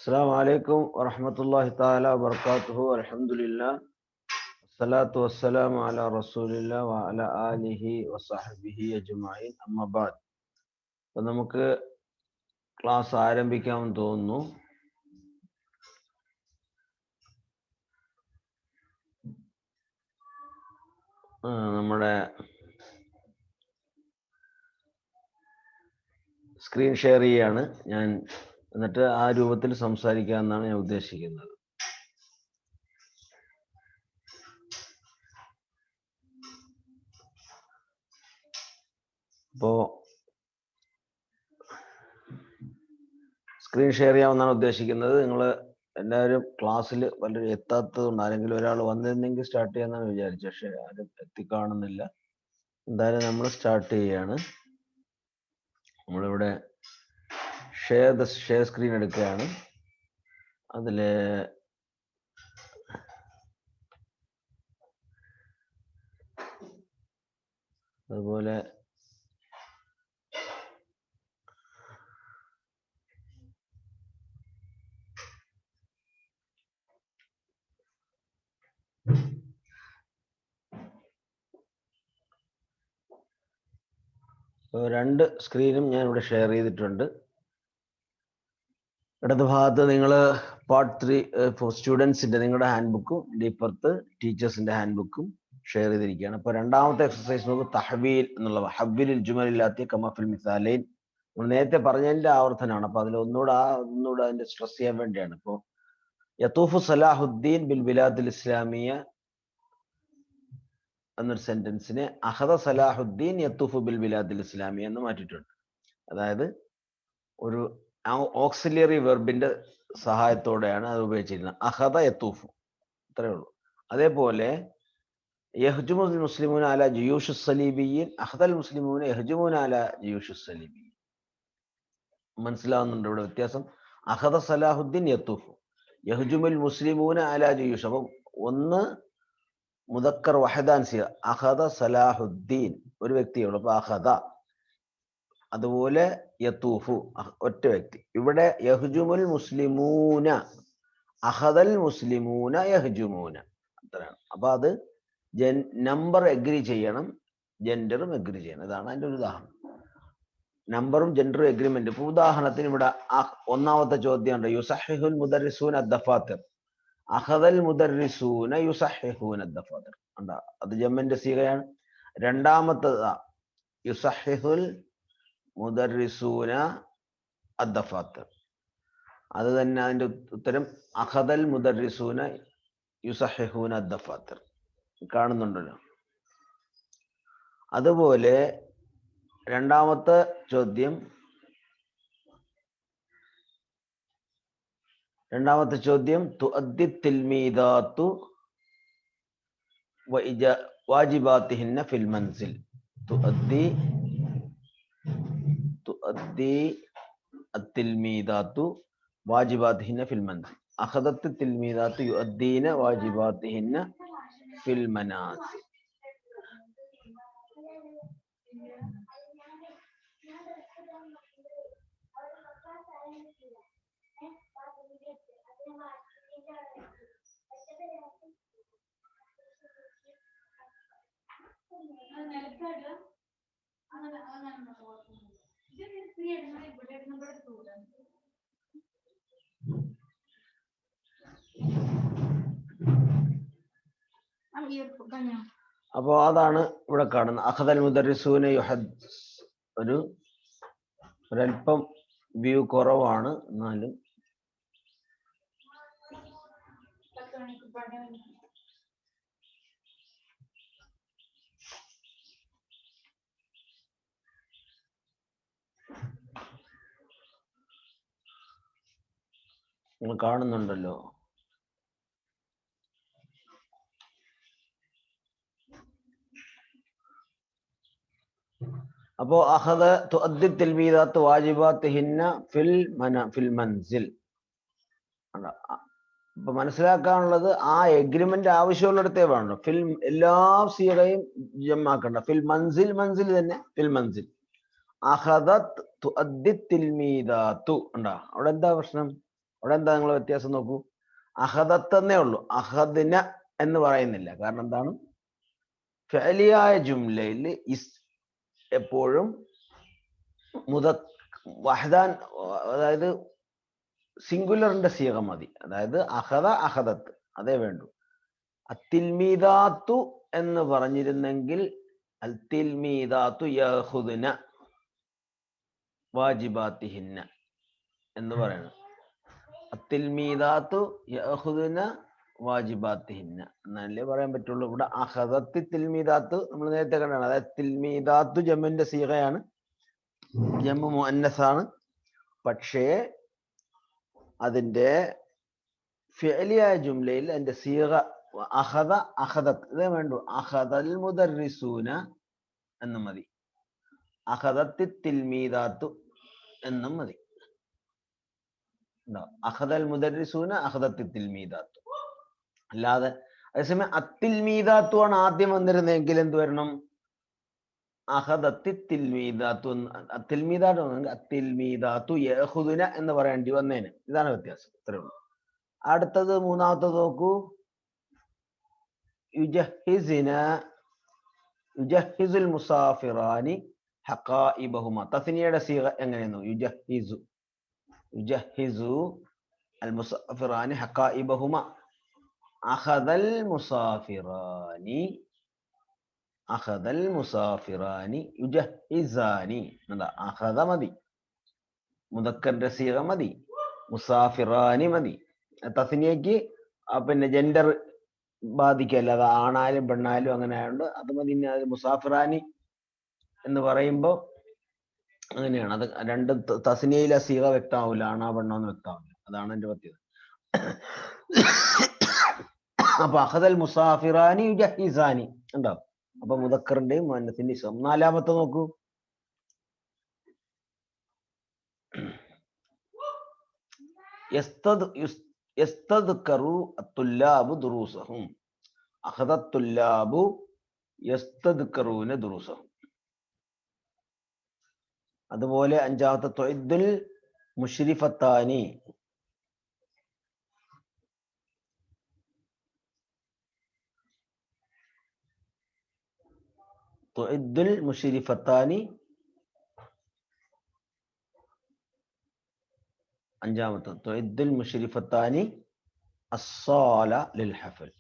السلام عليكم ورحمة الله تعالى وبركاته. الحمد لله والصلاة والسلام على رسول الله وعلى آله وصحبه أجمعين. أما بعد, അപ്പോൾ നമുക്ക് ക്ലാസ് ആരംഭിക്കാമെന്ന് തോന്നുന്നു. നമ്മുടെ സ്ക്രീൻ ഷെയർ ചെയ്യാണ് ഞാൻ, എന്നിട്ട് ആ രൂപത്തിൽ സംസാരിക്കാമെന്നാണ് ഞാൻ ഉദ്ദേശിക്കുന്നത്. അപ്പോൾ സ്ക്രീൻ ഷെയർ ചെയ്യാമെന്നാണ് ഉദ്ദേശിക്കുന്നത്. നിങ്ങൾ എല്ലാവരും ക്ലാസ്സിൽ പലരും എത്താത്തത് കൊണ്ട് ആരെങ്കിലും ഒരാൾ വന്നിരുന്നെങ്കിൽ സ്റ്റാർട്ട് ചെയ്യാമെന്നാണ് വിചാരിച്ചത്. പക്ഷെ ആരും എത്തിക്കാണുന്നില്ല. എന്തായാലും നമ്മൾ സ്റ്റാർട്ട് ചെയ്യാണ്. നമ്മളിവിടെ ഷെയർ സ്ക്രീൻ എടുക്കുകയാണ്. അതിൽ അതുപോലെ രണ്ട് സ്ക്രീനും ഞാൻ ഇവിടെ ഷെയർ ചെയ്തിട്ടുണ്ട്. ഇടത് ഭാഗത്ത് നിങ്ങൾ പാർട്ട് 3 ഫോർ സ്റ്റുഡൻസിന്റെ നിങ്ങളുടെ ഹാൻഡ് ബുക്കും ഇപ്പുറത്ത് ടീച്ചേഴ്സിന്റെ ഹാൻഡ് ബുക്കും ഷെയർ ചെയ്തിരിക്കുകയാണ്. അപ്പോൾ രണ്ടാമത്തെ എക്സസൈസ് നോക്ക്, തഹ്വീൽ എന്നുള്ള ഹബ്ബിലിൽ ജുമലില്ലാത്തി കമഫിൽ മിസാലൈൻ. നമ്മൾ നേരത്തെ പറഞ്ഞതിന്റെ ആവർത്തനമാണ്. അപ്പൊ അതിൽ ഒന്നുകൂടെ അതിന്റെ സ്ട്രെസ് ചെയ്യാൻ വേണ്ടിയാണ്. ഇപ്പോൾ യതൂഫു സലാഹുദ്ദീൻ ബിൽ ബിലാദിൽ ഇസ്ലാമിയ എന്നൊരു സെന്റൻസിനെ അഹദ സലാഹുദ്ദീൻ യത്തൂഫു ബിൽ ബിലാദിൽ ഇസ്ലാമിയ എന്ന് മാറ്റിയിട്ടുണ്ട്. അതായത് ഒരു ഓക്സിലിയറി വെർബിന്റെ സഹായത്തോടെയാണ് അത് ഉപയോഗിച്ചിരിക്കുന്നത്. അഹദ യത്തൂഫു, അത്രയേ ഉള്ളൂ. അതേപോലെ യഹ്ജുമുൽ മുസ്ലിമൂന അല ജിയൂഷു സലീബിയീൻ, അഹദൽ മുസ്ലിമൂന യഹ്ജുമൂന അല ജിയൂഷു സലീബിയീൻ. മനസ്സിലാവുന്നുണ്ട് ഇവിടെ വ്യത്യാസം? അഹദ സലാഹുദ്ദീൻ യത്തൂഫു, യഹ്ജുമുൽ മുസ്ലിമൂന അല ജിയൂഷ്. അപ്പം ഒന്ന് മുദക്കർ വഹദാൻ സിഗ, അഹദ സലാഹുദ്ദീൻ ഒരു വ്യക്തിയുള്ളൂ, അപ്പൊ അഹദ. അതുപോലെ യത്തൂഫു ഒറ്റ വ്യക്തി. ഇവിടെ യഹ്ജുമുൽ മുസ്ലിമൂന, അഹദൽ മുസ്ലിമൂന യഹ്ജുമൂന, അത്രയാണ്. അപ്പൊ അത് നമ്പർ എഗ്രി ചെയ്യണം, ജെൻഡറും എഗ്രി ചെയ്യണം. ഇതാണ് അതിന്റെ ഒരു ഉദാഹരണം. നമ്പറും ജെൻഡറും എഗ്രിമെന്റ്. ഇപ്പൊ ഉദാഹരണത്തിന് ഇവിടെ ഒന്നാമത്തെ ചോദ്യം ഉണ്ട്, യുസഹിഹുൽ മുദർരിസൂന അദ്ദഫാത്തിർ, അഖദൽ മുദർരിസൂന യുസഹിഹൂന അദ്ദഫാത്തിർ. കണ്ടോ, അത് ജമ്മിന്റെ സീഗയാണ്. രണ്ടാമത്തെ യുസഹിഹുൽ മുദർരിസൂന അദ്ദഫാത്തിർ, അത് തന്നെ അതിന്റെ ഉത്തരം അഖദൽ മുദർരിസൂന യുസഹിഹൂന അദ്ദഫാത്തിർ. കാണുന്നുണ്ടല്ലോ. അതുപോലെ രണ്ടാമത്തെ ചോദ്യം തുഅദ്ദി തിൽമീദാത്തു വാജിബാത്തിഹിന്ന ഫിൽ മൻസിൽ. തുഅദ്ദി അത്തിൽമീദാത്തു വാജിബാത്തിഹിന്ന ഫിൽ മൻസിൽ. അഖദത്ത് തിൽമീദാത്തു യുഅദ്ദീന വാജിബാത്തിഹിന്ന ഫിൽ മനാസിൽ. അപ്പോ അതാണ് ഇവിടെ കാണുന്നത്. അഖദൽ മുദർരിസൂന ഒരല്പം വ്യൂ കുറവാണ്, എന്നാലും നിങ്ങൾ കാണുന്നുണ്ടല്ലോ. അപ്പോ അഖദ തുഅദ്ദി തിൽമീദാത്തു വാജിബാത്തിഹിന്ന ഫിൽ മൻസിൽ. അപ്പൊ മനസ്സിലാക്കാനുള്ളത്, ആ എഗ്രിമെന്റ് ആവശ്യമുള്ളിടത്തേ വേണം. എല്ലാ സീറയും ജമ്മാക്കണ്ട. ഫിൽ മൻസിൽ തന്നെ ഫിൽ മൻസിൽ. അഖദത് തുഅദ്ദി തിൽമീദാത്തു ഉണ്ടാ, അവിടെ എന്താ പ്രശ്നം? അവിടെ എന്താ നിങ്ങൾ വ്യത്യാസം നോക്കൂ. അഹദത്ത് എന്നേ ഉള്ളൂ, അഹദിന എന്ന് പറയുന്നില്ല. കാരണം എന്താണ്? ഫഅലിയായ ജുംലയിൽ എപ്പോഴും വഹദാൻ, അതായത് സിംഗുലറിന്റെ സീഗ മതി. അതായത് അഹദ, അഹദത്ത് അതേ വേണ്ടു. അത്തിൽമീദാത്തു എന്ന് പറഞ്ഞിരുന്നെങ്കിൽ അൽത്തിൽമീദാത്തു യഖുദുന വാജിബാത്തിഹിന്ന എന്ന് പറയണം. അത്തിൽമീദാത്തു യഖുദുന വാജിബാത്തിഹിന്ന എന്നല്ലേ പറയാൻ പറ്റുള്ളൂ. ഇവിടെ അഖദത്തി തിൽമീദാത്ത് നമ്മൾ നേരത്തെ കണ്ടാണ്. അതായത് തിൽമീദാത്തു ജമ്മിന്റെ സീഗയാണ്, ജമ്മു മുഅന്നസാണ്. പക്ഷേ അതിന്റെ ഫിഅലിയായ ജുംലയിൽ അതിന്റെ സീഗ അഖദ, അഖദത്ത് ഇതേ വേണ്ടു. അഖദൽ മുദർരിസൂന എന്നും മതി, അഖദത്തി തിൽമീദാത്തു എന്നും മതി. അഖദൽ മുദർരിസൂന, അഖദത്തി തിൽമീദാത്തു. അല്ലാതെ അതേസമയം അത്തിൽമീദാത്തു ആണ് ആദ്യം വന്നിരുന്നെങ്കിൽ എന്ത് വരണം? അഖദത്തി തിൽമീദാത്തു, അത്തിൽമീദാത്തു അത്തിൽമീദാത്തു യഖുദുന എന്ന് പറയേണ്ടി വന്നേന്. ഇതാണ് വ്യത്യാസം, ഇത്രേ ഉള്ളൂ. അടുത്തത് മൂന്നാമത്തത് നോക്കൂ. യുജഹിസിന, യുജഹിസുൽ മുസാഫിറാനി ഹഖായിബഹുമ. തസ്നിയയുടെ സീഗ എങ്ങനെയെന്നു? യുജഹിസു, യുജഹിസു അൽ മുസാഫിറാനി ഹഖായിബഹുമ. അഖദൽ മുസാഫിറാനി, അഖദൽ മുസാഫിറാനി യുജഹിസാനി. അഖദ മതി, മുദക്കറിന്റെ സീഗ മതി, മുസാഫിറാനി മതി. തസ്നിയക്ക് പിന്നെ ജെൻഡർ ബാധിക്കല്ല, അത് ആണായാലും പെണ്ണായാലും അങ്ങനെ ആയതുകൊണ്ട് അത് മതി. അത് മുസാഫിറാനി എന്ന് പറയുമ്പോൾ അങ്ങനെയാണ്. അത് രണ്ടും തസ്നിയയിലെ സീഗ വ്യക്തമാവില്ല, ആണാ പെണ്ണോ എന്ന് വ്യക്തമാവില്ല. അതാണ് എന്റെ പ്രത്യേകത. അപ്പൊ അഖദൽ മുസാഫിറാനി യുജഹിസാനി ഉണ്ടാവും. അപ്പൊ മുദക്കറിന്റെയും മുഅന്നസിന്റെയും ഇസ്ം. നാലാമത്തെ നോക്കൂ. യസ്തദ്കറു അത്തുല്ലാബു ദുറൂസഹും. അഖദത്തുല്ലാബു യസ്തദ്കറൂന ദുറൂസഹും. അതുപോലെ അഞ്ചാമത്തെ തുഇദ്ദുൽ മുശ്രിഫത്താനി. തുഇദ്ദുൽ മുശ്രിഫത്താനി അഞ്ചാമത്തെ തുഇദ്ദുൽ മുശ്രിഫത്താനി അസ്സാല ലിൽ ഹഫൽ.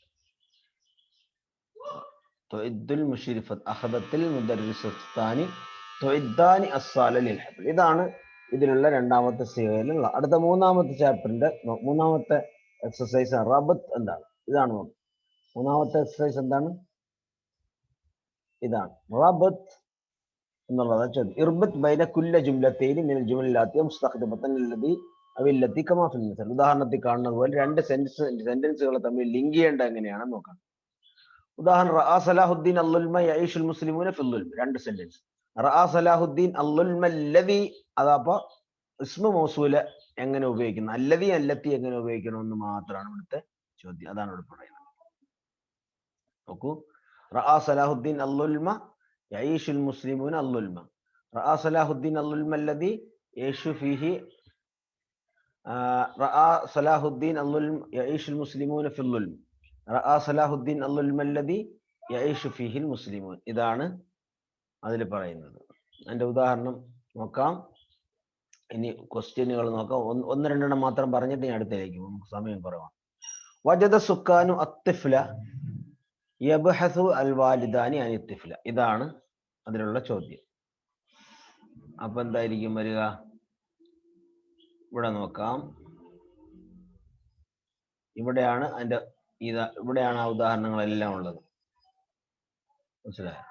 തുഇദ്ദുൽ മുശ്രിഫത്ത് അഖദത്തിൽ മുദർരിസത്താനി തുഇദ്ദാനി അസ്സാല ലിൽ ഹഫൽ. ഇതാണ് ഇതിലുള്ള രണ്ടാമത്തെ സീഗയിലുള്ള. അടുത്ത മൂന്നാമത്തെ ചാപ്റ്ററിന്റെ മൂന്നാമത്തെ എക്സസൈസ് റബത്ത് എന്താണ്? ഇതാണ് മൂന്നാമത്തെ എക്സസൈസ്. എന്താണ്? ഇതാണ് റബത്ത് എന്നുള്ളത് ചോദ്യം. ഇർബത്ത് ബൈന കുല്ല ജുംലത്തൈനി മിനൽ ജുമലില്ലാത്തി മുസ്തഖ്ദിമത്തൻ ലല്ലദി അവല്ലത്തി കമാ ഫിൽ മിസൽ. ഉദാഹരണത്തിൽ കാണുന്നത് പോലെ രണ്ട് സെന്റൻസുകളെ തമ്മിൽ ലിങ്ക് ചെയ്യേണ്ട എങ്ങനെയാണെന്ന് നോക്കാം. ഉദാഹരണം റഅ സലാഹുദ്ദീൻ അൽ-ളുൽമ യഈഷുൽ മുസ്ലിമൂന ഫിൽ ളുൽമ. രണ്ട് സെന്റൻസ്. റഅ സലാഹുദ്ദീൻ അൽ-ളുൽമ അല്ലദി. അതപ്പോ ഇസ്മു മൗസൂല എങ്ങനെ ഉപയോഗിക്കണം, അല്ലദി അല്ലത്തി എങ്ങനെ ഉപയോഗിക്കണമെന്ന് മാത്രമാണ് ഇവിടുത്തെ ചോദ്യം. അതാണ് ഇവിടെ പറയുന്നത്. നോക്കൂ. റഅ സലാഹുദ്ദീൻ അൽ-ളുൽമ യഈഷുൽ മുസ്ലിമൂന അൽ-ളുൽമ. റഅ സലാഹുദ്ദീൻ അൽ-ളുൽമ അല്ലദി യഈഷു ഫീഹി. റഅ സലാഹുദ്ദീൻ അൽ-ളുൽമ യഈഷുൽ മുസ്ലിമൂന ഫിൽ ളുൽമ. റഅ സലാഹുദ്ദീൻ അൽ-ളുൽമ അല്ലദി യഈഷു ഫീഹിൽ മുസ്ലിമൂൻ. ഇതാണ് അതിൽ പറയുന്നത്. അതിന്റെ ഉദാഹരണം നോക്കാം. ഇനി ക്വസ്റ്റ്യനുകൾ നോക്കാം. ഒന്ന് രണ്ടെണ്ണം മാത്രം പറഞ്ഞിട്ട് ഞാൻ അടുത്തേക്ക് പോകും, സമയം കുറവാണ്. വജദ സുക്കാനു അത്തിഫ്ല യബ്ഹസു അൽ വാലിദാനി അനി തിഫ്ല. ഇതാണ് അതിലുള്ള ചോദ്യം. അപ്പൊ എന്തായിരിക്കും വരിക? ഇവിടെ നോക്കാം. ഇവിടെയാണ് അതിന്റെ ഇവിടെയാണ് ആ ഉദാഹരണങ്ങളെല്ലാം ഉള്ളത്. മനസ്സിലായോ?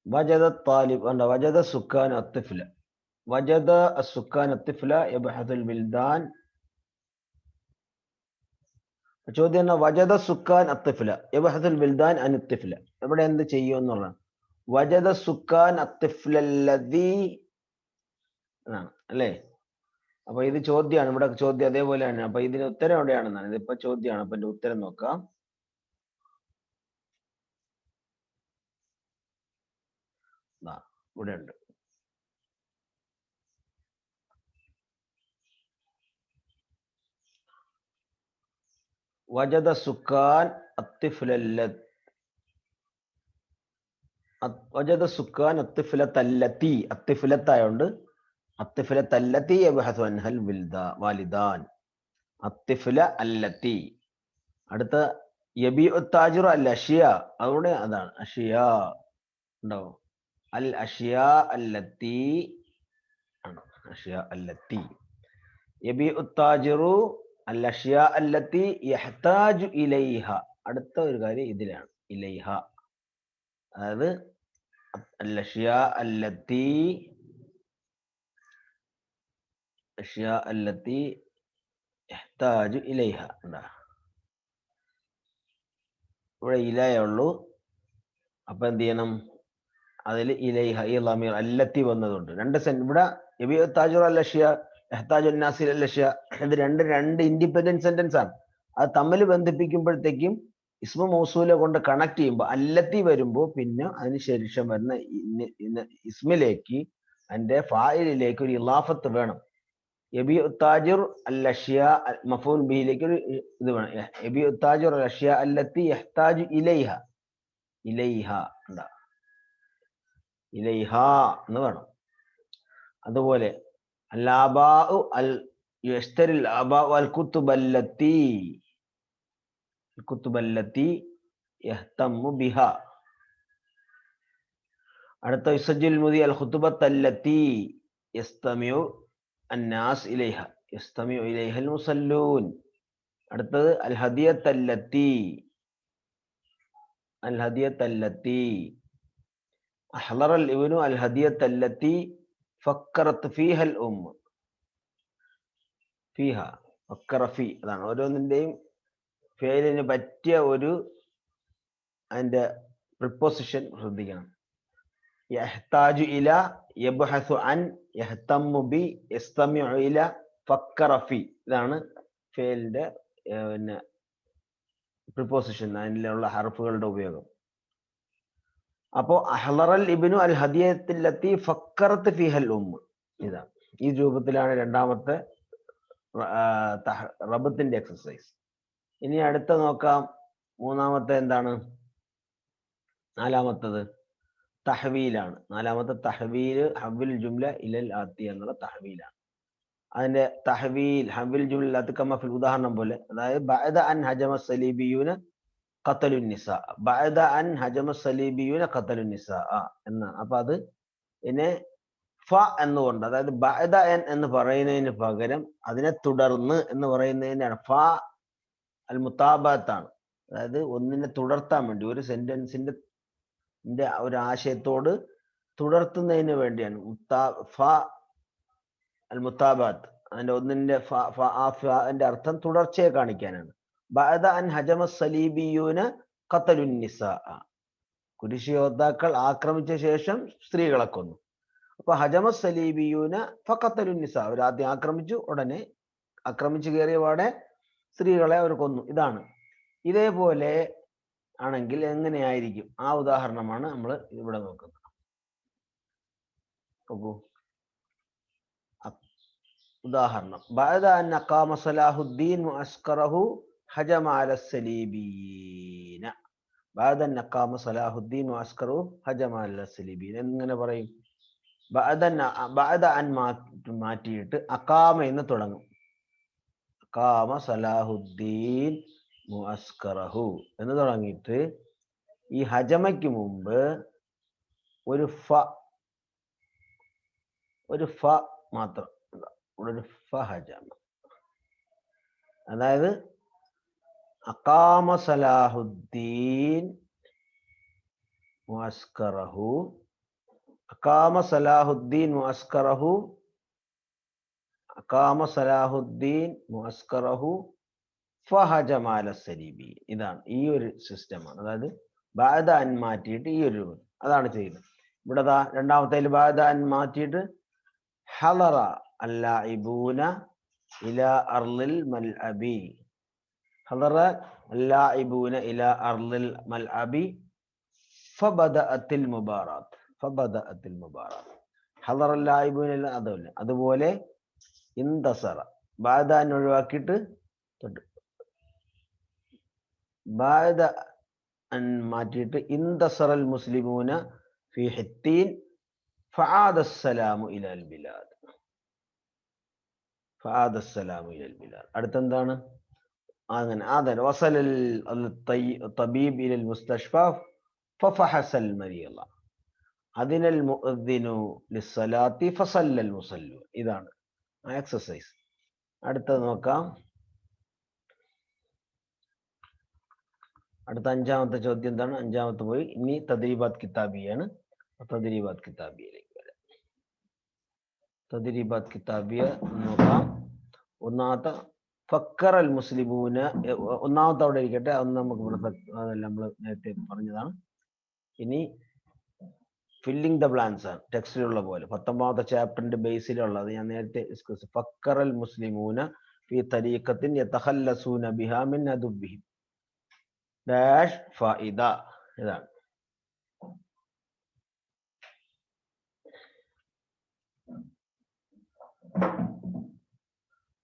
وجد الطالب أن وجد السكان الطفل. وجد السكان الطفل يبحث البلدان. ചോദ്യം വജദ സുക്കാൻ അത്തിഫ്ല യബ്ഹസു البلدان عن الطفل. ഇവിടെ എന്ത് ചെയ്യും എന്നുള്ള വജദ സുക്കാൻ അത്തിഫ്ല അല്ലദി അല്ലേ? അപ്പൊ ഇത് ചോദ്യമാണ്, ഇവിടെ ചോദ്യം അതേപോലെയാണ്. അപ്പൊ ഇതിന് ഉത്തരം എവിടെയാണെന്നാണ്, ഇതിപ്പോ ചോദ്യമാണ്. അപ്പൊ ഇതിന്റെ ഉത്തരം നോക്കാം. ഇവിടെ ഉണ്ട്. വജദ സുക്കാൻ വജദ സുക്കാൻ അത്തിഫിലത്തല്ലത്തി, അത്തിഫിലത്തായോണ്ട് അത്തിഫിലത്തല്ലത്തി യബ്ഹസു അൻഹൽ വാലിദാൻ, അത്തിഫില അല്ലത്തി. അടുത്ത യബീഉ താജിറു അൽ അഷിയ, അതുകൊണ്ട് അതാണ് അഷിയ ഉണ്ടാവും. അൽ അഷിയ അല്ലത്തി ആണ്, അഷിയ അല്ലത്തി. യബീഉ താജിറു അൽ അഷിയ അല്ലത്തി യഹ്താജു ഇലൈഹ. അടുത്ത ഒരു കാര്യം ഇതിലാണ്, ഇലൈഹ. അതായത് അൽ അഷിയ അല്ലത്തി, അഷിയ അല്ലത്തി യഹ്താജു ഇലൈഹ. എന്താ ഇവിടെ ഇലയേ ഉള്ളൂ. അപ്പൊ എന്ത് ചെയ്യണം, അതിൽ ഇലൈഹ ഈ ലമീർ അല്ലത്തി വന്നതുകൊണ്ട് രണ്ട് ഇവിടെ യബീഉ താജിറു അൽ അഷിയ യഹ്താജു അന്നാസി അൽ അഷിയ, ഇത് രണ്ട് ഇൻഡിപെൻഡന്റ് സെന്റൻസ് ആണ്. അത് തമ്മിൽ ബന്ധിപ്പിക്കുമ്പോഴത്തേക്കും ഇസ്മു മൗസൂല കൊണ്ട് കണക്ട് ചെയ്യുമ്പോൾ അല്ലത്തി വരുമ്പോൾ പിന്നെ അതിന് ശേഷം വരുന്ന ഇസ്മിലേക്ക്, അതിന്റെ ഫായിലിലേക്ക് ഒരു ഇലാഫത്ത് വേണം. യബീഉ താജിർ അൽ അഷിയ മഫൂൽ ബിഹിലേക്ക് ഒരു ഇത് വേണം. യബീഉ താജിർ അൽ അഷിയ അല്ലത്തി യഹ്താജു ഇലൈഹ, ഇലൈഹ എന്താ ഇലൈഹ എന്ന് വേണം. അതുപോലെ അൽ-ആബാഉ അൽ യശ്തരിൽ ആബാഉ അൽ കുതുബല്ലത്തി, കുതുബല്ലത്തി യഹ്തമ്മു ബിഹ. അടുത്ത യുസജ്ജിൽ മുദി അൽ ഖുതുബത്തല്ലത്തി യസ്തമിഉ അന്നാസ് ഇലൈഹ, യസ്തമിഉ ഇലൈഹൽ മുസല്ലൂൻ. അടുത്തത് അൽ ഹദിയത്തല്ലത്തി, അൽ ഹദിയത്തല്ലത്തി അഹ്ളറൽ ഇബ്നു അൽ ഹദിയത്തല്ലത്തി ഫക്കറത്ത് ഫീഹൽ ഉമ്മ, ഫീഹ ഫക്കറ ഫീ. അതാണ് ഓരോന്നിന്റെയും ഫേലിന് പറ്റിയ ഒരു അതിന്റെ പ്രിപ്പോസിഷൻ ശ്രദ്ധിക്കണം. യഹ്താജു ഇല, യബ്ഹസു അൻ, യഹ്തമ്മു ബി, യസ്തമിഉ ഇല, ഫക്കറ ഫീ. ഇതാണ് ഫേലിന്റെ പിന്നെ പ്രിപ്പോസിഷൻ, അതിലുള്ള ഹർഫുകളുടെ ഉപയോഗം. അപ്പോ അഹ്ളറൽ ഇബ്നു അൽ ഹദിയത്തല്ലത്തി ഫക്കറത്ത് ഫീഹൽ ഉമ്മ, ഇതാണ് ഈ രൂപത്തിലാണ് രണ്ടാമത്തെ റബത്തിന്റെ എക്സസൈസ്. ഇനി അടുത്ത നോക്കാം, മൂന്നാമത്തെ എന്താണ്, നാലാമത്തത് തഹ്വീലാണ്. നാലാമത്തെ തഹ്വീല് ഹവ്വിൽ ജുംല ഇലൽ ആത്തി എന്നുള്ള തഹ്വീലാണ്. അതിന്റെ തഹ്വീൽ ഹവ്വിൽ ജുംല കമാ ഫിൽ, ഉദാഹരണം പോലെ, അതായത് ബഅദ അൻ ഹജമ സലീബിയൂന ഖതലുൻ നിസാ, ബഅദ അൻ ഹജമ സലീബിയൂന ഖതലുൻ നിസാ എന്നാണ്. അപ്പൊ അത് ഇതിനെ ഫ എന്നുകൊണ്ട്, അതായത് ബഅദ അൻ എന്ന് പറയുന്നതിന് പകരം അതിനെ തുടർന്ന് എന്ന് പറയുന്നതിനാണ് ഫ അൽ മുതാബത്താണ്. അതായത് ഒന്നിനെ തുടർത്താൻ വേണ്ടി, ഒരു സെന്റൻസിന്റെ ഒരു ആശയത്തോട് തുടർത്തുന്നതിന് വേണ്ടിയാണ് ഫ അൽ മുതാബത്ത്. അതിന്റെ ഒന്നിന്റെ അതിന്റെ അർത്ഥം തുടർച്ചയെ കാണിക്കാനാണ്. ബഅദ അൻ ഹജമ സലീബിയൂന ഖതലുൻ നിസാ, കുരിശ് യോദ്ധാക്കൾ ആക്രമിച്ച ശേഷം സ്ത്രീകളെ കൊന്നു. അപ്പൊ ഹജമ സലീബിയൂന ഫഖതലുൻ നിസാ, അവർ ആദ്യം ആക്രമിച്ചു, ഉടനെ ആക്രമിച്ചു കയറിയ പാടെ സ്ത്രീകളെ അവർ കൊന്നു. ഇതാണ്. ഇതേപോലെ ആണെങ്കിൽ എങ്ങനെയായിരിക്കും, ആ ഉദാഹരണമാണ് നമ്മൾ ഇവിടെ നോക്കുന്നത്. നോക്കൂ, ഉദാഹരണം ബഅദ അൻ അഖാമ സലാഹുദ്ദീൻ മുഅസ്കറഹു ഹജമ അല സലീബീന. ബഅദ അൻ അഖാമ സലാഹുദ്ദീൻ മുഅസ്കറഹു ഹജമ അല സലീബീന. എങ്ങനെ പറയും? ബഅദ അൻ മാറ്റിയിട്ട് അഖാമ എന്ന് തുടങ്ങും. അഖാമ സലാഹുദ്ദീൻ മുഅസ്കറഹു എന്ന് തുടങ്ങിയിട്ട് ഈ ഹജമയ്ക്ക് മുമ്പ് ഒരു ഫ മാത്രം, ഒരു ഫ ഹജമ. അതായത് അഖാമ സലാഹുദ്ദീൻ മുഅസ്കറഹു, അഖാമ സലാഹുദ്ദീൻ മുഅസ്കറഹു, അഖാമ സലാഹുദ്ദീൻ മുഅസ്കറഹു ഫഹജമ അല സലീബീൻ. ഇതാണ്, ഈ ഒരു സിസ്റ്റമാണ്. അതായത് ബഅദ അൻ മാറ്റിയിട്ട് ഈ ഒരു രൂപം, അതാണ് ചെയ്യുന്നത്. ഇവിടെ രണ്ടാമത്തെ ബഅദ അൻ മാറ്റിയിട്ട് ഹളറ اللاعبون إلى أرض الملعب. حضر اللاعبون إلى أرض الملعب فبدأت المباراة. فبدأت المباراة. حضر اللاعبون إلى അതുപോലെ ഇന്തസറ ബാദ ഒഴിവാക്കിയിട്ട് ബാദ മാറ്റിയിട്ട് ഇന്തസറൽ മുസ്ലിമൂന ഫി ഹിത്തീൻ ഫആദ السلام إلى البلاد. فعاد السلام إلى البلاد. അടുത്തെന്താണ് അങ്ങനെ وصل الطبيب إلى المستشفى ففحص المريض أذن المؤذن للصلاة فصلى المصلون. ഇതാണ് എക്സസൈസ്. അടുത്തത് നോക്കാം. അടുത്ത അഞ്ചാമത്തെ ചോദ്യം എന്താണ്? അഞ്ചാമത്തെ പോയി. ഇനി തദ്രീബാത്ത് കിതാബിയാണ്. തദ്രീബാത്ത് കിതാബിയിലേക്ക് വരാം. തദ്രീബാത്ത് കിതാബിയ നോക്കാം. ഒന്നാമത്തെ ഫക്കർ അൽ മുസ്ലിമൂന. ഒന്നാമത്തെ അവിടെ ഇരിക്കട്ടെ. അതൊന്നും നമുക്ക് ഇവിടെ അതെല്ലാം നമ്മൾ നേരത്തെ പറഞ്ഞതാണ്. ഇനി ഫില്ലിംഗ് ദ ബ്ലാങ്ക്സ് ആണ് ടെക്സ്റ്റിലുള്ള പോലെ. 19ാമത്തെ ചാപ്റ്ററിന്റെ ബേസിലുള്ളത് ഞാൻ നേരത്തെ ഡിസ്കസ്. ഫക്കർ അൽ മുസ്ലിമൂന ഫി തരീഖത്തിൻ യതഖല്ലസൂന ബിഹാ മിൻ അദുബ്ബിഹിം ഡാഷ് ഫായിദ. ഇതാണ്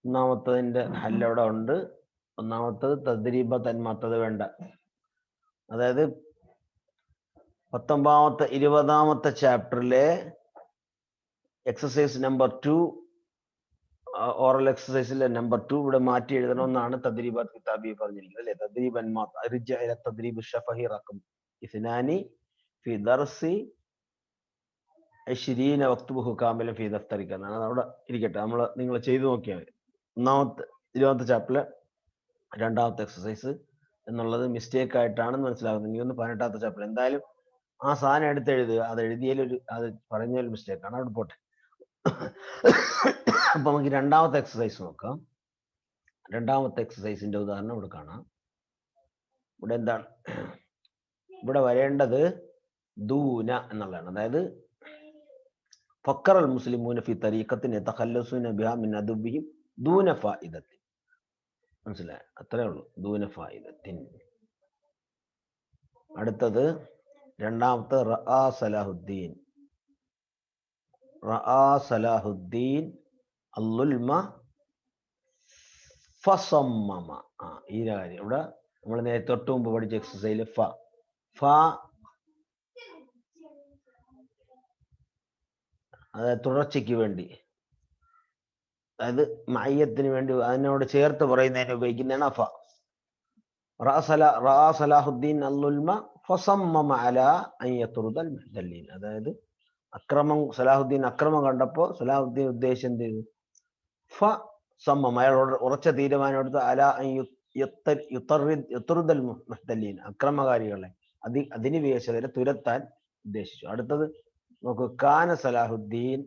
ഒന്നാമത്തതിന്റെ ഹല്ലവിടെ ഉണ്ട്. ഒന്നാമത്തത് തദ്രീബ തന്മാത്തത് വേണ്ട. അതായത് 19ാമത്തെ 20ാമത്തെ ചാപ്റ്ററിലെ എക്സസൈസ് നമ്പർ 2 ഓറൽ എക്സസൈസിലെ നമ്പർ 2 ഇവിടെ മാറ്റി എഴുതണമെന്നാണ് തദ്രീബാത്ത് കിതാബി പറഞ്ഞിരിക്കുന്നത് അല്ലെ. തദ്രീബ് തദ്രീബ് ഷഫഹി റഖം 2 ഫി ദർസി 20 വക്തുബുഹു കാമിലൻ ഫി ദഫ്തറിക എന്നാണ് അവിടെ ഇരിക്കട്ടെ. നിങ്ങൾ ചെയ്തു നോക്കിയാൽ മതി. 20ാമത്തെ ചാപ്റ്ററിലെ 2ാമത്തെ എക്സസൈസ് എന്നുള്ളത് മിസ്റ്റേക്ക് ആയിട്ടാണെന്ന് മനസ്സിലാകുന്നത്. ഇനി 18ാമത്തെ ചാപ്റ്റർ എന്തായാലും ആ സാധനം എടുത്ത് എഴുതുക. അത് എഴുതിയാലൊരു അത് പറഞ്ഞൊരു മിസ്റ്റേക്കാണ്. അവിടെ പോട്ടെ. അപ്പൊ നമുക്ക് 2ാമത്തെ എക്സസൈസ് നോക്കാം. 2ാമത്തെ എക്സസൈസിന്റെ ഉദാഹരണം ഇവിടെ കാണാം. ഇവിടെ എന്താണ് ഇവിടെ വരേണ്ടത്? ദൂന എന്നുള്ളതാണ്. അതായത് ഫക്കർ അൽ മുസ്ലിമൂന ഫി തരീഖത്തിൻ യതഖല്ലസൂന ബിഹാ മിൻ അദുബ്ബിഹിം ദൂന ഫായിദത്തിൻ. മനസ്സിലായോ? അത്രേ ഉള്ളൂ. ദൂന ഫായിദത്തിൻ. അടുത്തത് 2ാമത്തെ റആ സലാഹുദ്ദീൻ. റആ സലാഹുദ്ദീൻ അൽ-ളുൽമ ഫസമ്മമ. ഈ കാര്യം ഇവിടെ നമ്മൾ നേരത്തെ തൊട്ട് മുമ്പ് പഠിച്ച എക്സസൈസിൽ ഫ അതായത് തുടർച്ചയ്ക്ക് വേണ്ടി, അതായത് മയ്യത്തിന് വേണ്ടി അതിനോട് ചേർത്ത് പറയുന്നതിന് ഉപയോഗിക്കുന്നതാണ് ഫ. റആ സലാഹുദ്ദീൻ അൽ-ളുൽമ ഫസമ്മമ അലാ അൻ യത്റുദൽ മുഹ്തല്ലീൻ. അതായത് അക്രമം, സലാഹുദ്ദീൻ അക്രമം കണ്ടപ്പോ സലാഹുദ്ദീൻ ഉദ്ദേശം എന്ത് ചെയ്തു? ഫ സമ്മമ, അയാളോട് ഉറച്ച തീരുമാനം എടുത്ത് അലാ അൻ യത്റുദൽ മുഹ്തല്ലീൻ, അക്രമകാരികളെ അധിനിവേശകരെ തുരത്താൻ ഉദ്ദേശിച്ചു. അടുത്തത് നോക്കൂ. കാന സലാഹുദ്ദീൻ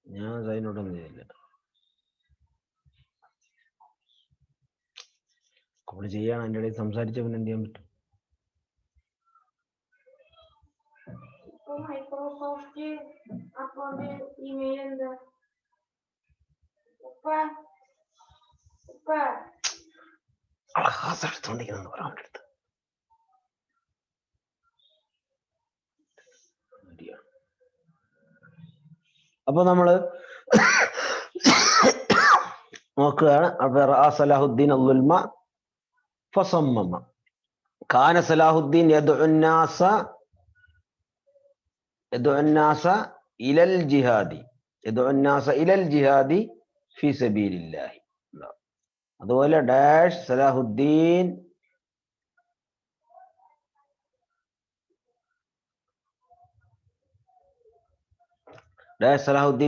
ഞാൻ സൈനോട്ടൊന്നും ചെയ്തില്ല. അവിടെ ചെയ്യാണ്. അതിൻ്റെ ഇടയിൽ സംസാരിച്ച പിന്നെ എന്ത് ചെയ്യാൻ പറ്റും? എടുത്തോണ്ടിരിക്കുന്നു പറയാൻ അടുത്ത്. അപ്പൊ നമ്മള് നോക്കുകയാണ്. റആ സലാഹുദ്ദീൻ അൽ-ളുൽമ ഫസമ്മമ. കാന സലാഹുദ്ദീൻ യദ്ഉ الناس إلى الجهاد في سبيل الله. അതുപോലെ ഡാഷ് സലാഹുദ്ദീൻ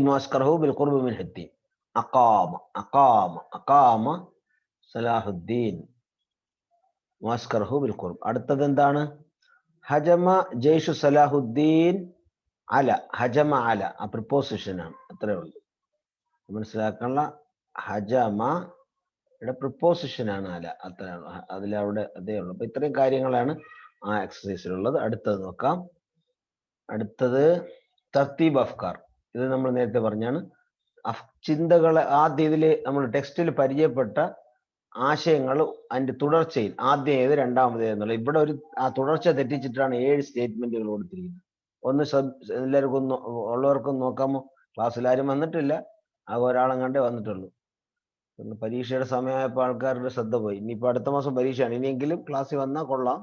معسكره بالقرب من حطين. أقام صلاح الدين മുഅസ്കറഹു ബിൽ ഖുർബ്. അടുത്തത് എന്താണ്? ഹജമ ജയ്ഷു സലാഹുദ്ദീൻ അല. ഹജമ അല ആ പ്രിപ്പോസിഷൻ ആണ്, അത്രേ ഉള്ളൂ മനസ്സിലാക്കാനുള്ള. ഹജമ ഇവിടെ പ്രിപ്പോസിഷൻ ആണ് അല, അത്രയാണ് അതിലവിടെ അതേ ഉള്ളൂ. അപ്പൊ ഇത്രയും കാര്യങ്ങളാണ് ആ എക്സസൈസിലുള്ളത്. അടുത്തത് നോക്കാം. അടുത്തത് തർത്തീബ് അഫ്കാർ. ഇത് നമ്മൾ നേരത്തെ പറഞ്ഞാണ്. ചിന്തകളെ ആദ്യം ഇതിൽ നമ്മൾ ടെക്സ്റ്റിൽ പരിചയപ്പെട്ട ആശയങ്ങൾ അതിന്റെ തുടർച്ചയിൽ ആദ്യം ഏത് രണ്ടാമത് ഏതെന്നുള്ള ഇവിടെ ഒരു ആ തുടർച്ച തെറ്റിച്ചിട്ടാണ് 7 സ്റ്റേറ്റ്മെന്റുകൾ കൊടുത്തിരിക്കുന്നത്. ഒന്ന് എല്ലാവർക്കും ഉള്ളവർക്കും നോക്കാമോ? ക്ലാസ്സിൽ ആരും വന്നിട്ടില്ല, ആ ഒരാളും കണ്ടേ വന്നിട്ടുള്ളൂ. പരീക്ഷയുടെ സമയമായപ്പോൾ ആൾക്കാരുടെ ശ്രദ്ധ പോയി. ഇനിയിപ്പോ അടുത്ത മാസം പരീക്ഷയാണ്, ഇനിയെങ്കിലും ക്ലാസ്സിൽ വന്നാൽ കൊള്ളാം.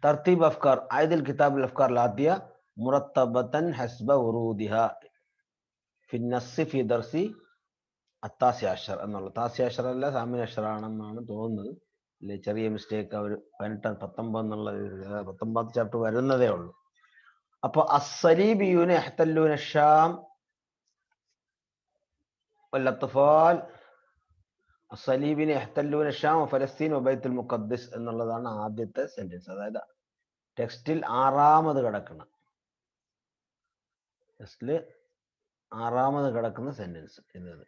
തർത്തീബ് അഫ്കാർ ആയതിൽ കിതാബുൽ അഫ്കാർ ലാത്തിയ മുറത്തബത്തൻ ഹസ്ബ ഉറൂദിഹ ഫിന്നസ്സി ഫി ദർസി അത്താസ്യാഷർ എന്നുള്ള. താസ്യാഷർ അല്ല, സാമിനാഷറാണെന്നാണ് തോന്നുന്നത്. അല്ലെ ചെറിയ മിസ്റ്റേക്ക്. അവർ 18 19 എന്നുള്ള 19 ചാപ്റ്റർ വരുന്നതേ ഉള്ളൂ. അപ്പൊ അസ്സലീബിയൂന യഹ്തല്ലൂന ഷാം വല്ലത്ഫാൽ അസ്സലീബിനെ യഹ്തല്ലൂന ഷാം ഫലസ്തീൻ വബൈത്തുൽ മുഖദ്ദിസ് എന്നുള്ളതാണ് ആദ്യത്തെ സെന്റൻസ്. അതായത് ടെക്സ്റ്റിൽ 6ാമത് കിടക്കുന്ന സെന്റൻസ് എന്നത്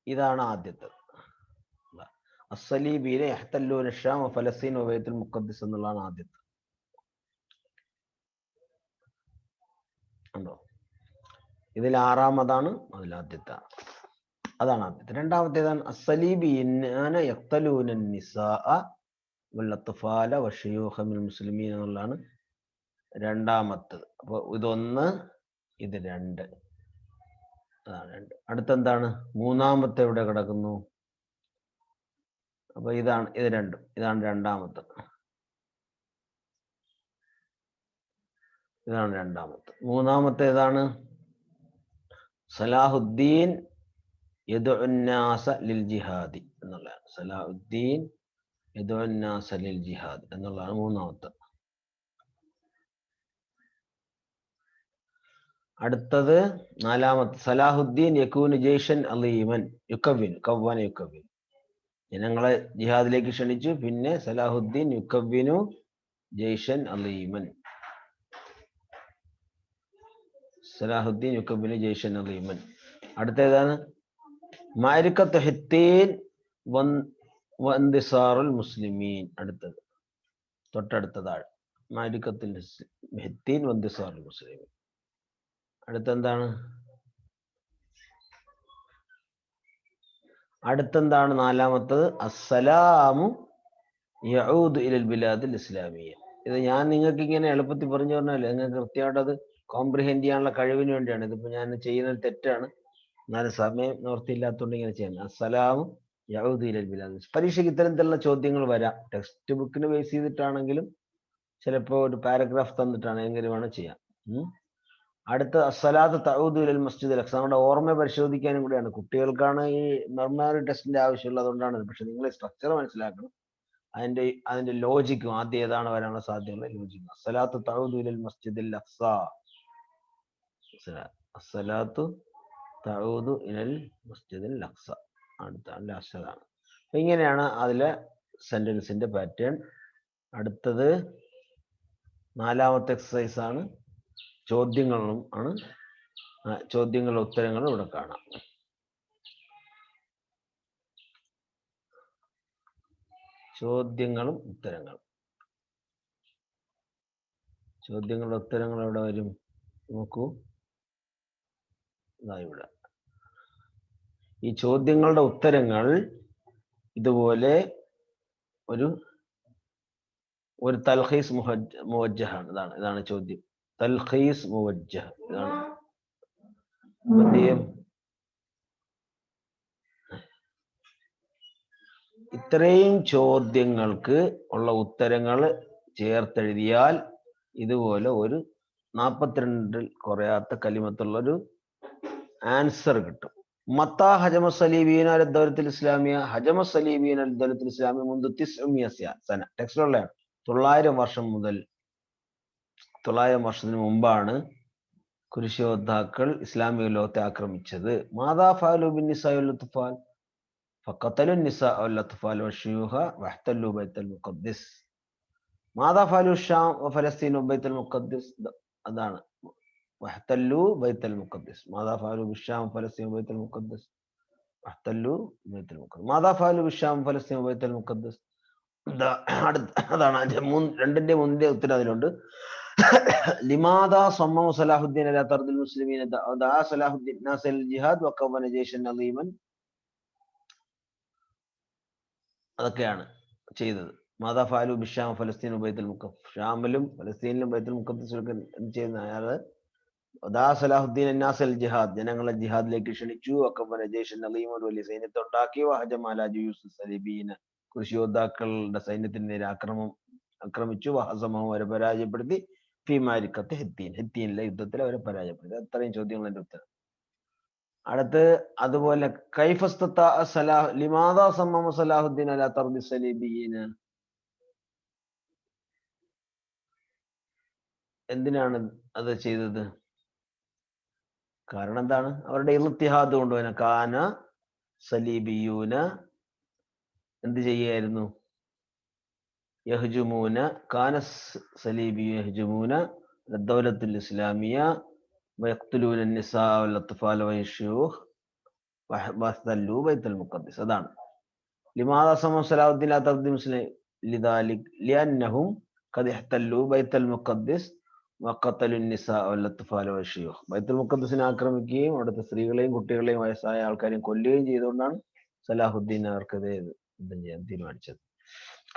ഇതാണ് ആദ്യത്തെ. അസ്സലീബിനെ യഹ്തല്ലൂന ഷാം ഫലസ്തീൻ വബൈത്തുൽ മുഖദ്ദിസ് എന്നുള്ളതാണ് ആദ്യത്തെ. ഉണ്ടോ? ഇതിൽ 6ാമതാണ്, അതിലാദ്യത്തെ. അതാണ് ആദ്യത്തെ. രണ്ടാമത്തേതാണ് അസ്സലീബിയന യഖ്തലൂന നിസാഅ വൽ വശയൂഖ മിനൽ മുസ്ലിമീൻ എന്നുള്ളതാണ് രണ്ടാമത്തത്. അപ്പോൾ ഇതൊന്ന്, ഇത് 2. അതാണ് 2. അടുത്തെന്താണ്? മൂന്നാമത്തെ എവിടെ കിടക്കുന്നു? അപ്പൊ ഇതാണ്, ഇത് 2. ഇതാണ് രണ്ടാമത്തെ. ഇതാണ് രണ്ടാമത്തെ. മൂന്നാമത്തെ ഏതാണ്? സലാഹുദ്ദീൻ യദ്ഉന്നാസ ലിൽ ജിഹാദി എന്നുള്ളതാണ്. സലാഹുദ്ദീൻ യദ്ഉന്നാസ ലിൽ ജിഹാദ് എന്നുള്ളതാണ് മൂന്നാമത്തെ. അടുത്തത് നാലാമത്തെ സലാഹുദ്ദീൻ യകൂനു ജയ്ഷൻ അലീമൻ കവ്വന യുക്കവ്വിൻ. ജനങ്ങളെ ജിഹാദിലേക്ക് ക്ഷണിച്ചു. പിന്നെ സലാഹുദ്ദീൻ യുക്കവ്വിനു ജയ്ഷൻ അലീമൻ. സലാഹുദ്ദീൻ യുക്കവ്വിനു ജയ്ഷൻ അലീമൻ. അടുത്തേതാണ്? മഅരിക്കത്തു ഹിത്തീൻ വൻദിസാറുൽ മുസ്ലിമീൻ. അടുത്തത് തൊട്ടടുത്തതാണ് മഅരിക്കത്തുൽ ഹിത്തീൻ വൻദിസാറുൽ മുസ്ലിമീൻ. അടുത്തെന്താണ്? നാലാമത്തത് അസ്സലാമു യഊദു ഇലൽ ബിലാദിൽ ഇസ്ലാമിയ്യ. ഇത് ഞാൻ നിങ്ങൾക്ക് ഇങ്ങനെ എളുപ്പത്തിൽ പറഞ്ഞു പറഞ്ഞാൽ നിങ്ങൾക്ക് കൃത്യമായിട്ട് അത് കോംപ്രിഹെൻഡ് ചെയ്യാനുള്ള കഴിവിന് വേണ്ടിയാണ്. ഇതിപ്പോ ഞാൻ ചെയ്യുന്നത് തെറ്റാണ്, എന്നാലും സമയം നിവൃത്തിയില്ലാത്തതുകൊണ്ട് ഇങ്ങനെ ചെയ്യുന്നത്. അസ്സലാമു യഊദു ഇലൽ ബിലാദ്. പരീക്ഷയ്ക്ക് ഇത്തരത്തിലുള്ള ചോദ്യങ്ങൾ വരാം. ടെക്സ്റ്റ് ബുക്കിന് ബേസ് ചെയ്തിട്ടാണെങ്കിലും ചിലപ്പോൾ ഒരു പാരഗ്രാഫ് തന്നിട്ടാണ്, എങ്കിലും വേണം ചെയ്യാം. അടുത്ത അസ്സലാത്ത് തഊദു ഇലൽ മസ്ജിദുൽ അഖ്സ. നമ്മുടെ ഓർമ്മ പരിശോധിക്കാനും കൂടിയാണ്. കുട്ടികൾക്കാണ് ഈ മെമ്മറി ടെസ്റ്റിന്റെ ആവശ്യമുള്ളത്, അതുകൊണ്ടാണ്. പക്ഷെ നിങ്ങൾ സ്ട്രക്ചർ മനസ്സിലാക്കണം, അതിന്റെ ലോജിക്കും ആദ്യം ഏതാണ് വരാനുള്ള സാധ്യതയുള്ള ലോജിക്കും. അസ്സലാത്തു തഊദു ഇലൽ മസ്ജിദുൽ അഖ്സ. അസ്സലാത്തു തഊദു ഇലൽ മസ്ജിദുൽ അഖ്സ. അടുത്താണ് ലാസ്റ്റതാണ്. ഇങ്ങനെയാണ് അതിലെ സെന്റൻസിന്റെ പാറ്റേൺ. അടുത്തത് നാലാമത്തെ എക്സസൈസ് ആണ്. ചോദ്യങ്ങളും ആണ്. ചോദ്യങ്ങളുടെ ഉത്തരങ്ങളും ഇവിടെ കാണാം. ചോദ്യങ്ങളും ഉത്തരങ്ങളും. ചോദ്യങ്ങളുടെ ഉത്തരങ്ങൾ എവിടെ വരും? നോക്കൂ, ഇവിടെ. ഈ ചോദ്യങ്ങളുടെ ഉത്തരങ്ങൾ ഇതുപോലെ ഒരു തൽഖീസ് മുവജ്ജഹാണ്. ഇതാണ് ചോദ്യം. തൽഖീസ് മുവജ്ജഹ്. ഇതാണ് ഇത്രയും ചോദ്യങ്ങൾക്ക് ഉള്ള ഉത്തരങ്ങൾ ചേർത്തെഴുതിയാൽ ഇതുപോലെ ഒരു 42 കുറയാത്ത കലിമത്തുള്ളൊരു ആൻസർ കിട്ടും. മത്താ ഹജമ സലീബീന അൽ ദൗലത്തുൽ ഇസ്ലാമിയ. ഹജമ സലീബീന അൽ ദൗലത്തുൽ ഇസ്ലാമിയ മുൻദു 900 സന. ടെക്സ്റ്റിലുള്ളതാണ്. 900 വർഷം മുതൽ, 900 വർഷത്തിന് മുമ്പാണ് കുരിശോദ്ധാക്കൾ ഇസ്ലാമിക ലോകത്തെ ആക്രമിച്ചത്. മാതാ ഫഅലു ബിൻ നിസാഇ വൽ അത്ഫാൽ. فقتلوا النساء والأطفال والشيوخ واحتلوا بيت المقدس. ماذا فعلوا الشام وفلسطين وبيت المقدس؟ أدانا واحتلوا بيت المقدس. ماذا فعلوا بالشام وفلسطين وبيت المقدس؟ واحتلوا بيت المقدس. ماذا فعلوا بالشام وفلسطين وبيت المقدس? അതാണ് അതിന്റെ രണ്ടിന്റെ മുന്നിന്റെ ഉത്തരം അതിലുണ്ട്. ലിമാദാ സമ്മ സലാഹുദ്ദീൻ അലാ തർദിൽ മുസ്ലിമീന ദഅ സലാഹുദ്ദീൻ നാസൽ ജിഹാദ് വഖവന ജയ്ഷൻ അലീമൻ. അതൊക്കെയാണ് ചെയ്തത്. മാതാ ഫാലു ബിഷാം ഫലസ്തീൻ ബൈത്തുൽ മുഖദ്ദസ്. ഷാമിലും ഫലസ്തീനിലും ബൈത്തുൽ മുഖദ്ദസിലൊക്കെ ചെയ്യുന്ന അയാള് ദഅ സലാഹുദ്ദീൻ നാസൽ ജിഹാദ്, ജനങ്ങളെ ജിഹാദിലേക്ക് ക്ഷണിച്ചു. വഖവന ജയ്ഷൻ അലീമൻ, ഒരു വലിയ സൈന്യത്തെ ഉണ്ടാക്കി. വഹജമ അലാ ജുയൂസ് സലീബീന, കൃഷിയോദ്ധാക്കളുടെ സൈന്യത്തിന് നേരെ ആക്രമിച്ചു. വഹസമഹു, അവരെ പരാജയപ്പെടുത്തി. ഫി മാരിക്കത്ത് ഹിത്തീൻ, ഹിത്തീനിലെ യുദ്ധത്തിൽ അവരെ പരാജയപ്പെടുത്തി. അത്രയും ചോദ്യങ്ങളുടെ ഉത്തരം. അടുത്ത് അതുപോലെ ലിമാദാ സമ്മമ സലാഹുദ്ദീൻ അലാ തർദി സലീബിയീന, എന്തിനാണ് അത് ചെയ്തത്? കാരണം എന്താണ്? അവരുടെ ഇൽത്തിഹാദ് കൊണ്ടുവരുന്ന കാന സലീബിയൂന എന്ത് ചെയ്യായിരുന്നു? യഹ്ജുമൂന, കാന സലീബിയു യഹ്ജുമൂന ദൗലത്തുൽ ഇസ്ലാമിയ വയഖ്തുലൂന നിസാ വൽ അത്ഫാല വയശൂഖ് വഹ്തല്ലൂ ബൈത്തുൽ മുഖദ്ദസ്. അതാണ് ലിമാദാ സമ സലാഹുദ്ദീൻ അലാ തർദി മുസ്ലിം ലിദാലിക് ലിഅന്നഹും ഖദ് ഇഹ്തല്ലൂ ബൈത്തുൽ മുഖദ്ദസ് വഖതലു നിസാ വൽ അത്ഫാല വയശൂഖ്. ബൈത്തുൽ മുഖദ്ദസിനെ ആക്രമിക്കുകയും അവിടുത്തെ സ്ത്രീകളെയും കുട്ടികളെയും വയസ്സായ ആൾക്കാരെയും കൊല്ലുകയും ചെയ്തുകൊണ്ടാണ് സലാഹുദ്ദീൻ അവർക്കെതിരെ യുദ്ധം ചെയ്യാൻ തീരുമാനിച്ചത്.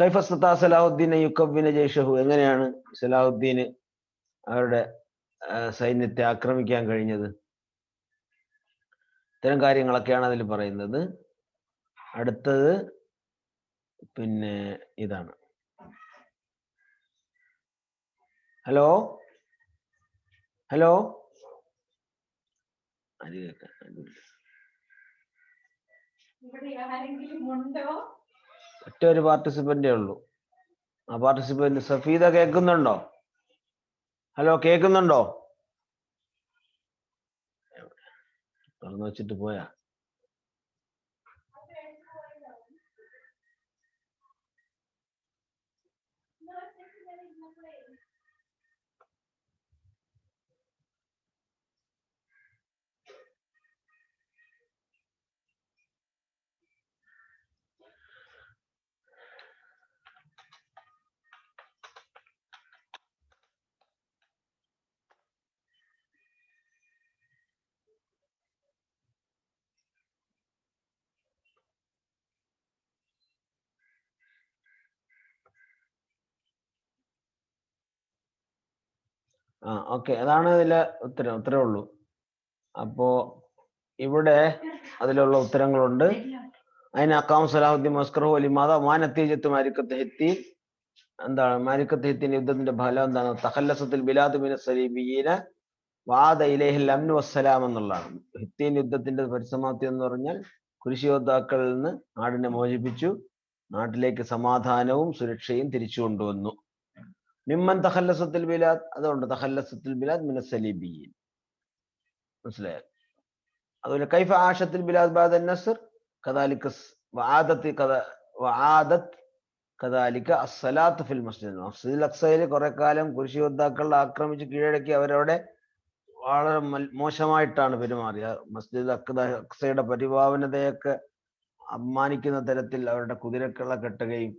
കൈഫ ഇസ്തതാ സലാഹുദ്ദീൻ യുകവ്വിന ജയ്ഷഹു, എങ്ങനെയാണ് സലാഹുദ്ദീന് അവരുടെ സൈന്യത്തെ ആക്രമിക്കാൻ കഴിഞ്ഞത്? ഇത്തരം കാര്യങ്ങളൊക്കെയാണ് അതിൽ പറയുന്നത്. അടുത്തത് പിന്നെ ഇതാണ്. ഹലോ ഹലോ, ഒറ്റ ഒരു പാർട്ടിസിപ്പന്റേ ഉള്ളൂ. ആ പാർട്ടിസിപ്പന്റ് സഫീദ കേൾക്കുന്നുണ്ടോ? ഹലോ, കേൾക്കുന്നുണ്ടോ? തുറന്നു വെച്ചിട്ട് പോയാ? ഓക്കെ, അതാണ് ഇതിലെ ഉത്തരം. ഉത്തരേ ഉള്ളൂ. അപ്പോ ഇവിടെ അതിലുള്ള ഉത്തരങ്ങളുണ്ട്. അതിന് അക്കാം സലാഹുദ്ദീൻ മസ്കറു അലിമാദ മാനത്തീജത്ത് മാരിക്കത്ത് ഹിത്തീൻ. എന്താണ് മാരിക്കത്ത് ഹിത്തീൻ യുദ്ധത്തിന്റെ ഫലം എന്താണ്? തഖല്ലസത്തുൽ ബിലാദ് മിന സലീബിയീന വഅദ ഇലൈഹിൽ അംനു വസ്സലാം എന്നുള്ളതാണ്. ഹിത്തീൻ യുദ്ധത്തിന്റെ പരിസമാപ്തി എന്ന് പറഞ്ഞാൽ കുരിശിയോദ്ധാക്കളിൽ നിന്ന് നാടിനെ മോചിപ്പിച്ചു, നാട്ടിലേക്ക് സമാധാനവും സുരക്ഷയും തിരിച്ചു കൊണ്ടുവന്നു. മിമ്മൻ തഖല്ലസത്തുൽ ബിലാദ്, അതുകൊണ്ട് തഖല്ലസത്തുൽ ബിലാദ് മിന സലീബിയീൻ. മനസ്സിലായോ? അതുപോലെ കൈഫ ആഷത്തുൽ ബിലാദ് ബഅദ നസ്ർ കദാലിക വആദത് കദാലിക അസ്സലാത്ത് ഫിൽ മസ്ജിദ്. മസ്ജിദുൽ അഖ്സയിൽ കുറെ കാലം കുരിശിയോദ്ധാക്കളെ ആക്രമിച്ച് കീഴടക്കി അവരവിടെ വളരെ മോശമായിട്ടാണ് പെരുമാറിയത്. മസ്ജിദുൽ അഖ്സയുടെ പരിപാവനതയൊക്കെ അപമാനിക്കുന്ന തരത്തിൽ അവരുടെ കുതിരക്കളെ കെട്ടുകയും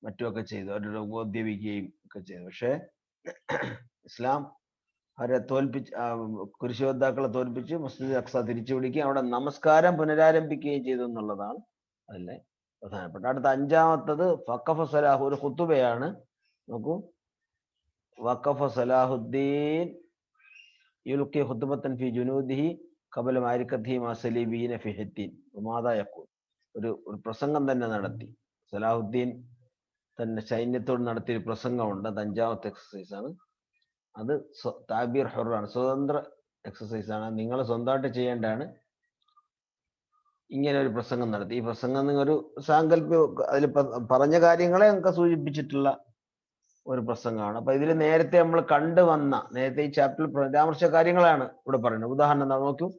മറ്റുമൊക്കെ ചെയ്തു, അവരുടെ ഉപദ്രവിക്കുകയും ഒക്കെ ചെയ്തു. പക്ഷേ ഇസ്ലാം അവരെ തോൽപ്പിച്ച്, കുരിശിയോദ്ധാക്കളെ തോൽപ്പിച്ച് മസ്ജിദുൽ അഖ്സ തിരിച്ചു പിടിക്കുകയും അവിടെ നമസ്കാരം പുനരാരംഭിക്കുകയും ചെയ്തു എന്നുള്ളതാണ് അതിലെ പ്രധാനപ്പെട്ട. അടുത്ത അഞ്ചാമത്തത് വഖഫ സലാഹു, ഒരു ഖുതുബയാണ്. നോക്കൂ, വഖഫ സലാഹുദ്ദീൻ യുൽഖി ഖുതുബത്തൻ ഫി ജുനൂദിഹി ഖബല മാരിക്കത്തിഹി മാ സലീബീന ഫി ഹിത്തീൻ വമാദാ യഖൂൽ. ഒരു പ്രസംഗം തന്നെ നടത്തി. സലാഹുദ്ദീൻ തന്റെ സൈന്യത്തോട് നടത്തിയ ഒരു പ്രസംഗമുണ്ട്. അത് അഞ്ചാമത്തെ എക്സസൈസ് ആണ്. അത് താബീർ ഹുറാണ്, സ്വതന്ത്ര എക്സസൈസ് ആണ്. നിങ്ങൾ സ്വന്തമായിട്ട് ചെയ്യേണ്ടതാണ്. ഇങ്ങനെ ഒരു പ്രസംഗം നടത്തി. ഈ പ്രസംഗം ഒരു സാങ്കല്പിക, അതിൽ പറഞ്ഞ കാര്യങ്ങളെ നമുക്ക് സൂചിപ്പിച്ചിട്ടുള്ള ഒരു പ്രസംഗമാണ്. അപ്പൊ ഇതിൽ നേരത്തെ നമ്മൾ കണ്ടുവന്ന, നേരത്തെ ഈ ചാപ്റ്ററിൽ പരാമർശിച്ച കാര്യങ്ങളാണ് ഇവിടെ പറയുന്നത്. ഉദാഹരണം എന്താ നോക്കൂ.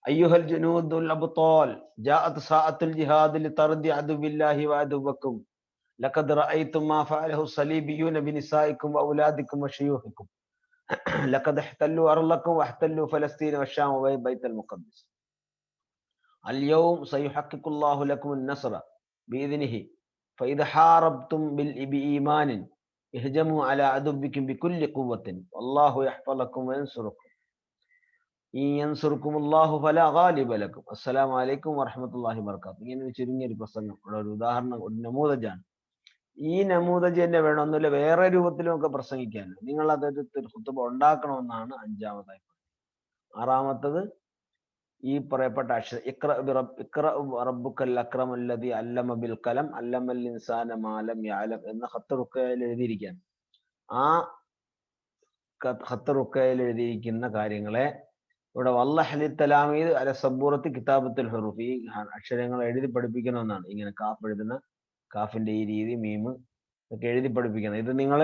അയ്യുഹൽ ജുനൂദുൽ അബ്താൽ ജാഅത് സഅത്തുൽ ജിഹാദ് ലിതർദി അദുബില്ലാഹി വഅദുബക്കും ലഖദ് റഅയ്തും മാ ഫഅലഹു സലീബിയൂന ബിനിസായിക്കും വഔലാദിക്കും വശയൂഹിക്കും ലഖദ് ഇഹ്തല്ലു അർളക്കും വഇഹ്തല്ലു ഫലസ്തീന വശാം വബൈത്തുൽ മുഖദ്ദസ് اليوم سيحقق الله لكم النصر بإذنه فإذا حاربتم بإيمان اهجموا على عدوكم بكل قوة والله يحفظكم وينصركم إن ينصركم الله فلا غالب لكم السلام عليكم ورحمة الله وبركاته. ഇങ്ങനെ ചുരുങ്ങിയൊരു പ്രസംഗം, ഒരു ഉദാഹരണം, ഒരു നമൂദജാണ്. ഈ നമൂദജ് തന്നെ വേണമെന്നില്ല, വേറെ രൂപത്തിലും ഒക്കെ പ്രസംഗിക്കാൻ നിങ്ങൾ അതൊരു ഖുതുബ ഉണ്ടാക്കണമെന്നാണ് അഞ്ചാമതായി. ആറാമത്തത് ഈ പറയപ്പെട്ട അക്ഷരം ഇഖ്റ റബ്ബുക്കൽ അക്രമല്ലദീ അല്ലമ ബിൽ ഖലം അല്ലമൽ ഇൻസാന മാ ലം യഅലം എന്ന ഖത്ത് റുഖയിൽ എഴുതിയിരിക്കുകയാണ്. ആ ഖത്ത് റുഖയിൽ എഴുതിയിരിക്കുന്ന കാര്യങ്ങളെ ഇവിടെ വല്ലഹലി തലാമീദ് അല സബൂറത്ത് കിതാബത്തുൽ ഹുറൂഫ്, ഈ അക്ഷരങ്ങൾ എഴുതി പഠിപ്പിക്കണമെന്നാണ്. ഇങ്ങനെ കാഫ് എഴുതുന്ന കാഫിന്റെ ഈ രീതി, മീമ് ഒക്കെ എഴുതി പഠിപ്പിക്കണം. ഇത് നിങ്ങൾ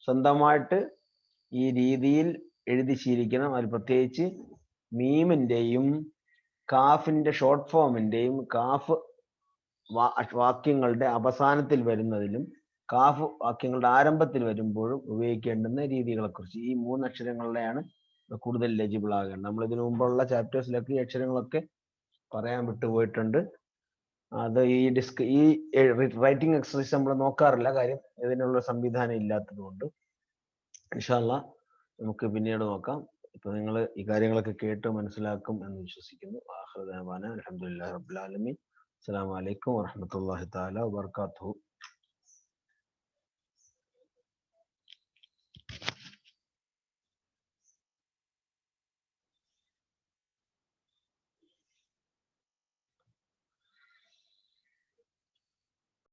സ്വന്തമായിട്ട് ഈ രീതിയിൽ എഴുതി ശീലിക്കണം. അതിൽ പ്രത്യേകിച്ച് മീമിന്റെയും കാഫിന്റെ ഷോർട്ട് ഫോമിന്റെയും കാഫ് വാക്യങ്ങളുടെ അവസാനത്തിൽ വരുന്നതിലും കാഫ് വാക്യങ്ങളുടെ ആരംഭത്തിൽ വരുമ്പോഴും ഉപയോഗിക്കേണ്ടുന്ന രീതികളെ കുറിച്ച് ഈ 3 അക്ഷരങ്ങളുടെയാണ് കൂടുതൽ ലെജിബിൾ ആകേണ്ടത്. നമ്മൾ ഇതിനു മുമ്പുള്ള ചാപ്റ്റേഴ്സിലൊക്കെ ഈ അക്ഷരങ്ങളൊക്കെ പറയാൻ വിട്ടുപോയിട്ടുണ്ട്. അത് ഈ റൈറ്റിംഗ് എക്സസൈസ് നമ്മൾ നോക്കാറില്ല, കാര്യം ഇതിനുള്ള സംവിധാനം ഇല്ലാത്തത് കൊണ്ട്. ഇൻഷാ അല്ലാഹ് നമുക്ക് പിന്നീട് നോക്കാം. ഇപ്പൊ നിങ്ങൾ ഈ കാര്യങ്ങളൊക്കെ കേട്ട് മനസ്സിലാക്കും എന്ന് വിശ്വസിക്കുന്നു. ആഖിറു ദഅവാന അൽഹംദുലില്ലാഹി റബ്ബിൽ ആലമീൻ. അസ്സലാമു അലൈക്കും വറഹ്മത്തുള്ളാഹി തആല വബറകാതുഹു.